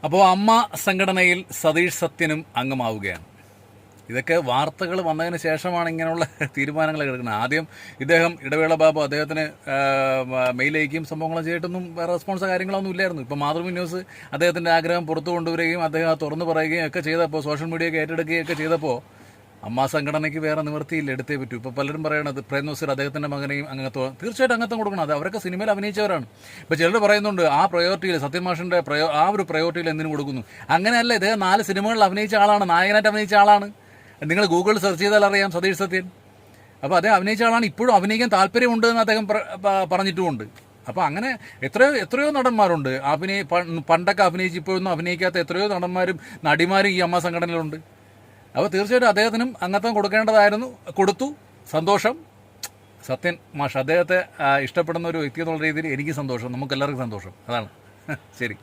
അപ്പോൾ അമ്മ സംഘടനയിൽ സതീഷ് സത്യനും അംഗമാവുകയാണ്. ഇതൊക്കെ വാർത്തകൾ വന്നതിന് ശേഷമാണ് ഇങ്ങനെയുള്ള തീരുമാനങ്ങൾ എടുക്കുന്നത്. ആദ്യം ഇദ്ദേഹം ഇടവേള ബാബു അദ്ദേഹത്തിന് മെയിലയക്കും സംഭവങ്ങളും ചെയ്തിട്ടൊന്നും റെസ്പോൺസോ കാര്യങ്ങളൊന്നും ഇല്ലായിരുന്നു. ഇപ്പോൾ മാതൃഭൂമി ന്യൂസ് അദ്ദേഹത്തിൻ്റെ ആഗ്രഹം പുറത്തു കൊണ്ടുവരികയും അദ്ദേഹം തുറന്നു പറയുകയും ഒക്കെ ചെയ്തപ്പോൾ, സോഷ്യൽ മീഡിയയൊക്കെ ഏറ്റെടുക്കുകയൊക്കെ ചെയ്തപ്പോൾ അമ്മ സംഘടനയ്ക്ക് വേറെ നിവൃത്തിയില്ല, എടുത്തേ പറ്റൂ. ഇപ്പോൾ പലരും പറയണത് പ്രേം നസീർ അദ്ദേഹത്തിൻ്റെ മകനെയും അംഗത്വം, തീർച്ചയായിട്ടും അംഗത്വം കൊടുക്കണം. അത് അവരൊക്കെ സിനിമയിൽ അഭിനയിച്ചവരാണ്. ഇപ്പോൾ ചിലർ പറയുന്നുണ്ട് ആ പ്രയോറിറ്റിയിൽ സത്യമാഷിൻ്റെ ആ ഒരു പ്രയോറിറ്റിയിൽ എന്തിനു കൊടുക്കുന്നു. അങ്ങനെയല്ല, ഇദ്ദേഹം 4 സിനിമകളിൽ അഭിനയിച്ച ആളാണ്, നായകനായിട്ട് അഭിനയിച്ച ആളാണ്. നിങ്ങൾ ഗൂഗിളിൽ സെർച്ച് ചെയ്താൽ അറിയാം സതീഷ് സത്യൻ. അപ്പോൾ അദ്ദേഹം അഭിനയിച്ച ആളാണ്. ഇപ്പോഴും അഭിനയിക്കാൻ താല്പര്യമുണ്ട് എന്ന് അദ്ദേഹം പറഞ്ഞിട്ടുമുണ്ട്. അപ്പോൾ അങ്ങനെ എത്രയോ നടന്മാരുണ്ട് പണ്ടൊക്കെ അഭിനയിച്ച് ഇപ്പോഴൊന്നും അഭിനയിക്കാത്ത എത്രയോ നടന്മാരും നടിമാരും ഈ അമ്മ സംഘടനയിലുണ്ട്. അപ്പോൾ തീർച്ചയായിട്ടും അദ്ദേഹത്തിനും അംഗത്വം കൊടുക്കേണ്ടതായിരുന്നു, കൊടുത്തു. സന്തോഷം. സത്യൻ മാഷ് അദ്ദേഹത്തെ ഇഷ്ടപ്പെടുന്ന ഒരു വ്യക്തി എന്നുള്ള രീതിയിൽ എനിക്ക് സന്തോഷം, നമുക്കെല്ലാവർക്കും സന്തോഷം. അതാണ് ശരി.